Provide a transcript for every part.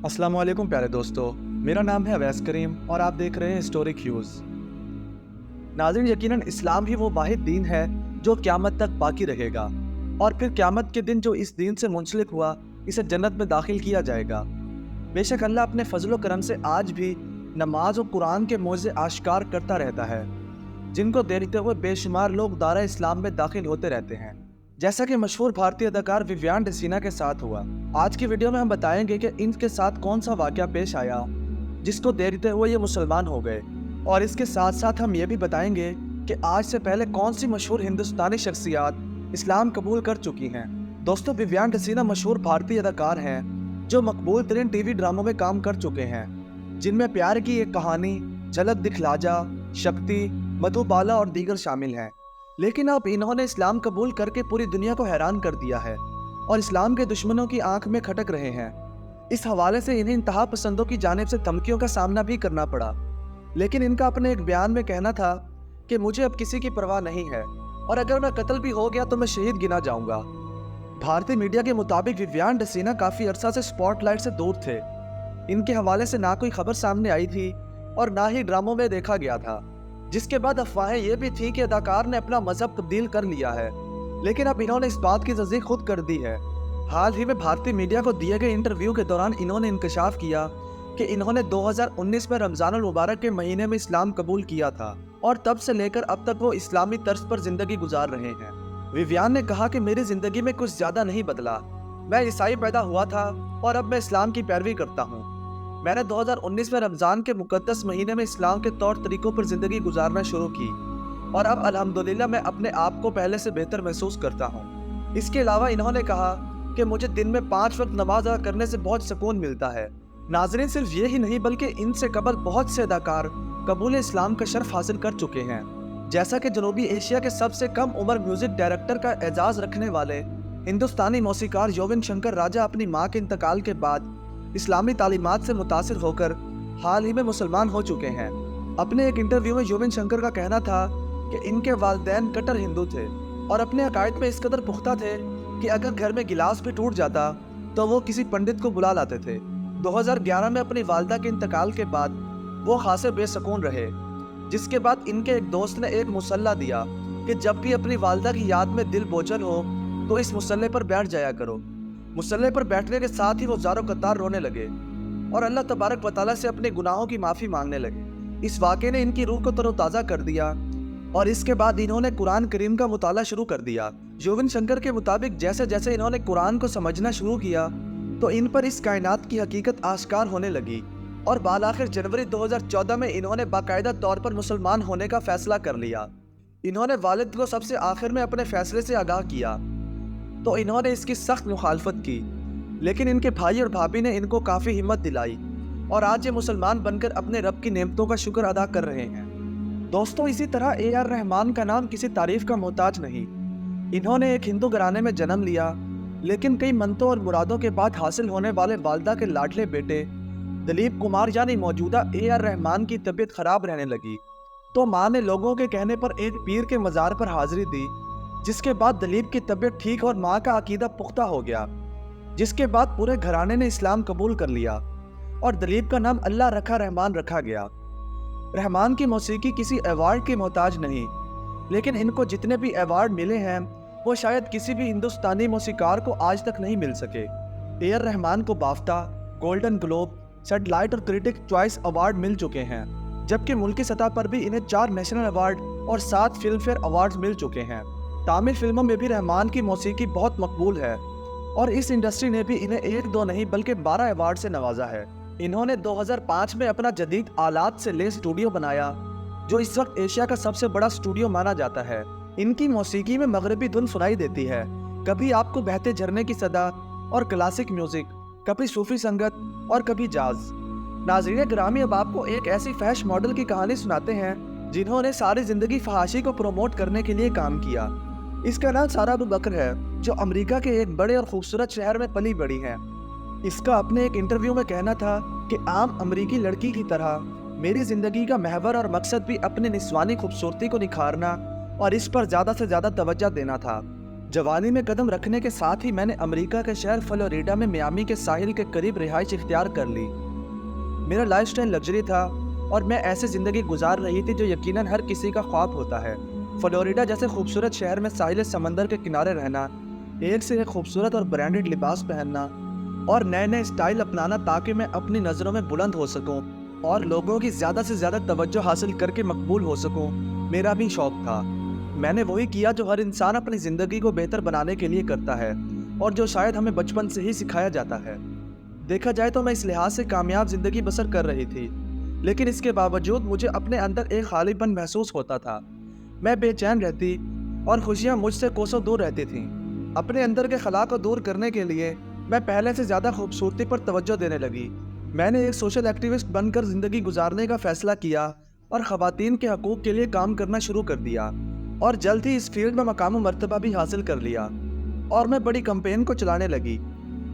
अस्सलाम वालेकुम प्यारे दोस्तों, मेरा नाम है अवैस करीम और आप देख रहे हैं हिस्टोरिक ह्यूज़। नाज़रीन, यकीनन इस्लाम ही वो वाहिद दीन है जो क़यामत तक बाकी रहेगा और फिर क़यामत के दिन जो इस दीन से मुंसलिक हुआ, इसे जन्नत में दाखिल किया जाएगा। बेशक अल्लाह अपने फजल व करम से आज भी नमाज और कुरान के मोज़े आश्कार करता रहता है, जिनको देखते हुए बेशुमार लोग दायरा इस्लाम में दाखिल होते रहते हैं, जैसा कि मशहूर भारतीय अदाकार विवियान डिसीना के साथ हुआ। आज की वीडियो में हम बताएंगे कि इनके साथ कौन सा वाक़या पेश आया जिसको देखते हुए ये मुसलमान हो गए, और इसके साथ साथ हम ये भी बताएंगे कि आज से पहले कौन सी मशहूर हिंदुस्तानी शख्सियात इस्लाम कबूल कर चुकी हैं। दोस्तों, विवियान डिसीना मशहूर भारतीय अदाकार हैं जो मकबूल तरीन टीवी ड्रामों में काम कर चुके हैं, जिनमें प्यार की एक कहानी, झलक दिखला जा, शक्ति, मधुबाला और दीगर शामिल हैं। लेकिन अब इन्होंने इस्लाम कबूल करके पूरी दुनिया को हैरान कर दिया है और इस्लाम के दुश्मनों की आंख में खटक रहे हैं। इस हवाले से इन्हें इंतहा पसंदों की जानिब से धमकियों का सामना भी करना पड़ा, लेकिन इनका अपने एक बयान में कहना था कि मुझे अब किसी की परवाह नहीं है और अगर मैं कत्ल भी हो गया तो मैं शहीद गिना जाऊंगा। भारतीय मीडिया के मुताबिक विवियान डिसीना काफ़ी अरसा से स्पॉटलाइट से दूर थे। इनके हवाले से ना कोई खबर सामने आई थी और ना ही ड्रामों में देखा गया था, जिसके बाद अफवाहें ये भी थी कि अदाकार ने अपना मजहब तब्दील कर लिया है, लेकिन अब इन्होंने इस बात की तस्दीक खुद कर दी है। हाल ही में भारतीय मीडिया को दिए गए इंटरव्यू के दौरान इन्होंने इंकशाफ किया कि इन्होंने 2019 में रमज़ानुल मुबारक के महीने में इस्लाम कबूल किया था और तब से लेकर अब तक वो इस्लामी तर्ज पर ज़िंदगी गुजार रहे हैं। विवियान ने कहा कि मेरी ज़िंदगी में कुछ ज़्यादा नहीं बदला, मैं ईसाई पैदा हुआ था और अब मैं इस्लाम की पैरवी करता हूँ। मैंने 2019 में रमज़ान के मुक़द्दस महीने में इस्लाम के तौर तरीक़ों पर ज़िंदगी गुजारना शुरू की और अब अल्हम्दुलिल्लाह मैं अपने आप को पहले से बेहतर महसूस करता हूँ। इसके अलावा इन्होंने कहा कि मुझे दिन में 5 वक्त नमाज अदा करने से बहुत सुकून मिलता है। नाज़रीन, सिर्फ ये ही नहीं बल्कि इनसे कबल बहुत से अदाकार कबूल इस्लाम का शर्फ हासिल कर चुके हैं, जैसा कि जनूबी एशिया के सबसे कम उम्र म्यूज़िक डायरेक्टर का एजाज़ रखने वाले हिंदुस्तानी मौसीकार युवन शंकर राजा अपनी माँ के इंतकाल के बाद इस्लामी तालीमात से मुतासिर होकर हाल ही में मुसलमान हो चुके हैं। अपने एक इंटरव्यू में युवन शंकर का कहना था कि इनके वालिदैन कट्टर हिंदू थे और अपने अकायद में इस कदर पुख्ता थे कि अगर घर में गिलास भी टूट जाता तो वो किसी पंडित को बुला लाते थे। 2011 में अपनी वालदा के इंतकाल के बाद वो खासे बेसुकून रहे, जिसके बाद इनके एक दोस्त ने एक मुसल्ला दिया कि जब भी अपनी वालदा की याद में दिल बोझल हो तो इस मुसल्ले पर बैठ जाया करो। मुसल्ले पर बैठने के साथ ही वो ज़ारो कतार रोने लगे और अल्लाह तबारक व तआला से अपने गुनाहों की माफ़ी मांगने लगे। इस वाक़े ने इनकी रूह को तरोताज़ा कर दिया और इसके बाद इन्होंने कुरान करीम का मुताला शुरू कर दिया। युवन शंकर के मुताबिक जैसे जैसे इन्होंने कुरान को समझना शुरू किया तो इन पर इस कायनात की हकीकत आश्कार होने लगी और बालाखिर जनवरी 2014 में इन्होंने बाकायदा तौर पर मुसलमान होने का फ़ैसला कर लिया। इन्होंने वालिद को सबसे आखिर में अपने फ़ैसले से आगाह किया तो इन्होंने इसकी सख्त मुखालफत की, लेकिन इनके भाई और भाभी ने इनको काफ़ी हिम्मत दिलाई और आज ये मुसलमान बनकर अपने रब की नेमतों का शुक्र अदा कर रहे हैं। दोस्तों, इसी तरह ए.आर. रहमान का नाम किसी तारीफ का मोहताज नहीं। इन्होंने एक हिंदू घराने में जन्म लिया, लेकिन कई मन्नतों और मुरादों के बाद हासिल होने वाले वालदा के लाडले बेटे दलीप कुमार यानी मौजूदा ए.आर. रहमान की तबीयत ख़राब रहने लगी तो माँ ने लोगों के कहने पर एक पीर के मज़ार पर हाज़िरी दी, जिसके बाद दलीप की तबीयत ठीक और माँ का अकीदा पुख्ता हो गया, जिसके बाद पूरे घराने ने इस्लाम कबूल कर लिया और दलीप का नाम अल्लाह रखा रहमान रखा गया। रहमान की मौसीकी किसी अवार्ड की मोहताज नहीं, लेकिन इनको जितने भी अवार्ड मिले हैं वो शायद किसी भी हिंदुस्तानी मौसीकार को आज तक नहीं मिल सके। ए.आर. रहमान को बाफ्ता, गोल्डन ग्लोब, सेटेलाइट और क्रिटिक चॉइस अवार्ड मिल चुके हैं, जबकि मुल्की सतह पर भी इन्हें 4 नेशनल अवार्ड और 7 फिल्म फेयर अवार्ड मिल चुके हैं। तामिल फिल्मों में भी रहमान की मौसीकी बहुत मकबूल है और इस इंडस्ट्री ने भी इन्हें 1-2 नहीं बल्कि 12 अवार्ड से नवाजा है। इन्होंने 2005 में अपना जदीद आलात से लेस स्टूडियो बनाया, जो इस वक्त एशिया का सबसे बड़ा स्टूडियो माना जाता है। इनकी मौसीकी में मगरबी धुन सुनाई देती है, कभी आपको बहते झरने की सदा और क्लासिक म्यूजिक, कभी सूफी संगत और कभी जाज। नाज़रीन ग्रामी, अब आपको एक ऐसी फैश मॉडल की कहानी सुनाते हैं जिन्होंने सारी ज़िंदगी फहाशी को प्रमोट करने के लिए काम किया। इसका नाम सारा अबू बकर है, जो अमेरिका के एक बड़े और खूबसूरत शहर में पली बड़ी है। इसका अपने एक इंटरव्यू में कहना था कि आम अमेरिकी लड़की की तरह मेरी ज़िंदगी का महवर और मकसद भी अपनी निस्वानी खूबसूरती को निखारना और इस पर ज़्यादा से ज़्यादा तवज्जो देना था। जवानी में कदम रखने के साथ ही मैंने अमेरिका के शहर फ्लोरिडा में मियामी के साहिल के करीब रिहाइश इख्तियार कर ली। मेरा लाइफस्टाइल लग्जरी था और मैं ऐसे ज़िंदगी गुजार रही थी जो यकीनन हर किसी का ख्वाब होता है। फ्लोरिडा जैसे खूबसूरत शहर में साहिल समंदर के किनारे रहना, एक से एक खूबसूरत और ब्रांडेड लिबास पहनना और नए नए स्टाइल अपनाना ताकि मैं अपनी नज़रों में बुलंद हो सकूं और लोगों की ज़्यादा से ज़्यादा तवज्जो हासिल करके मकबूल हो सकूं, मेरा भी शौक़ था। मैंने वही किया जो हर इंसान अपनी ज़िंदगी को बेहतर बनाने के लिए करता है और जो शायद हमें बचपन से ही सिखाया जाता है। देखा जाए तो मैं इस लिहाज से कामयाब ज़िंदगी बसर कर रही थी, लेकिन इसके बावजूद मुझे अपने अंदर एक खालीपन महसूस होता था। मैं बेचैन रहती और खुशियाँ मुझसे कोसों दूर रहती थीं। अपने अंदर के खला को दूर करने के लिए मैं पहले से ज़्यादा खूबसूरती पर तवज्जो देने लगी। मैंने एक सोशल एक्टिविस्ट बनकर ज़िंदगी गुजारने का फ़ैसला किया और ख़वातीन के हकूक़ के लिए काम करना शुरू कर दिया और जल्द ही इस फील्ड में मकाम मर्तबा भी हासिल कर लिया और मैं बड़ी कैंपेन को चलाने लगी।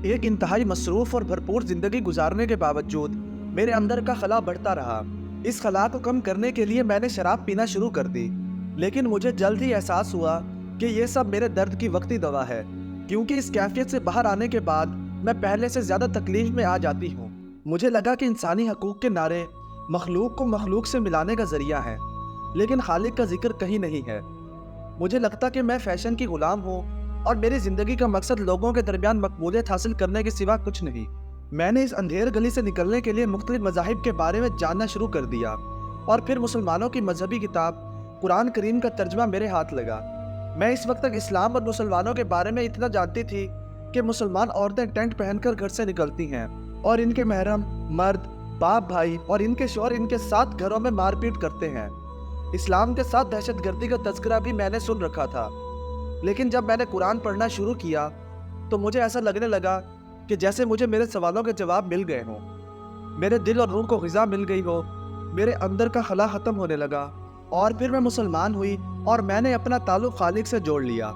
एक इंतहाई मसरूफ़ और भरपूर ज़िंदगी गुजारने के बावजूद मेरे अंदर का खला बढ़ता रहा। इस खला को कम करने के लिए मैंने शराब पीना शुरू कर दी, लेकिन मुझे जल्द ही एहसास हुआ कि ये सब मेरे दर्द की वक्ती दवा है, क्योंकि इस कैफियत से बाहर आने के बाद मैं पहले से ज़्यादा तकलीफ में आ जाती हूँ। मुझे लगा कि इंसानी हकूक़ के नारे मखलूक को मखलूक से मिलाने का ज़रिया है, लेकिन खालिक का जिक्र कहीं नहीं है। मुझे लगता कि मैं फ़ैशन की ग़ुलाम हूँ और मेरी ज़िंदगी का मकसद लोगों के दरमियान मकबूलियत हासिल करने के सिवा कुछ नहीं। मैंने इस अंधेर गली से निकलने के लिए मुख्तलिफ मज़ाहिब के बारे में जानना शुरू कर दिया और फिर मुसलमानों की मजहबी किताब कुरान करीम का तर्जमा मेरे हाथ लगा। मैं इस वक्त तक इस्लाम और मुसलमानों के बारे में इतना जानती थी कि मुसलमान औरतें टेंट पहनकर घर से निकलती हैं और इनके महरम, मर्द, बाप भाई और इनके शौहर इनके साथ घरों में मारपीट करते हैं। इस्लाम के साथ दहशतगर्दी का तज़किरा भी मैंने सुन रखा था, लेकिन जब मैंने कुरान पढ़ना शुरू किया तो मुझे ऐसा लगने लगा कि जैसे मुझे मेरे सवालों के जवाब मिल गए हों, मेरे दिल और रूह को ग़िज़ा मिल गई हो, मेरे अंदर का खला ख़त्म होने लगा और फिर मैं मुसलमान हुई और मैंने अपना ताल्लुक़ खालिक से जोड़ लिया।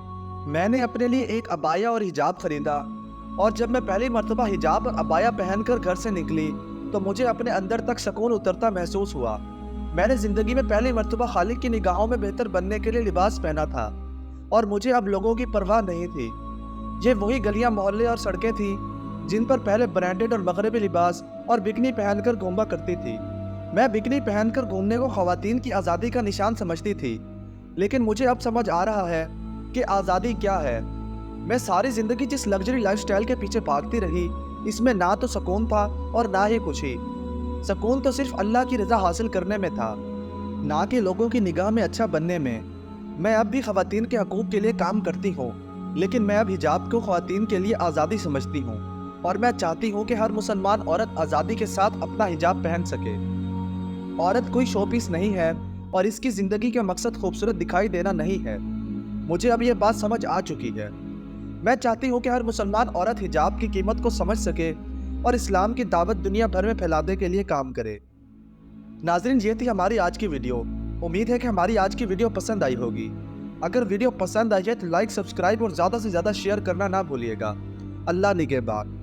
मैंने अपने लिए एक अबाया और हिजाब ख़रीदा और जब मैं पहली मरतबा हिजाब और अबाया पहनकर घर से निकली तो मुझे अपने अंदर तक सुकून उतरता महसूस हुआ। मैंने ज़िंदगी में पहली मरतबा खालिक की निगाहों में बेहतर बनने के लिए लिबास पहना था और मुझे अब लोगों की परवाह नहीं थी। ये वही गलियां, मोहल्ले और सड़कें थी जिन पर पहले ब्रांडेड और मगरबी लिबास और बिकनी पहनकर घूमा करती थी। मैं बिकनी पहनकर घूमने को ख़वातीन की आज़ादी का निशान समझती थी, लेकिन मुझे अब समझ आ रहा है कि आज़ादी क्या है। मैं सारी ज़िंदगी जिस लग्जरी लाइफस्टाइल के पीछे भागती रही, इसमें ना तो सुकून था और ना ही खुशी। सुकून तो सिर्फ अल्लाह की रज़ा हासिल करने में था, ना कि लोगों की निगाह में अच्छा बनने में। मैं अब भी ख़वातीन के हकूक़ के लिए काम करती हूँ, लेकिन मैं अब हिजाब को ख़वातीन के लिए आज़ादी समझती हूँ और मैं चाहती हूँ कि हर मुसलमान औरत आज़ादी के साथ अपना हिजाब पहन सके। औरत कोई शोपीस नहीं है और इसकी ज़िंदगी का मकसद खूबसूरत दिखाई देना नहीं है। मुझे अब ये बात समझ आ चुकी है। मैं चाहती हूँ कि हर मुसलमान औरत हिजाब की कीमत को समझ सके और इस्लाम की दावत दुनिया भर में फैलाने के लिए काम करे। नाज़रीन, ये थी हमारी आज की वीडियो। उम्मीद है कि हमारी आज की वीडियो पसंद आई होगी। अगर वीडियो पसंद आई है तो लाइक, सब्सक्राइब और ज़्यादा से ज़्यादा शेयर करना ना भूलिएगा। अल्लाह निगहबान।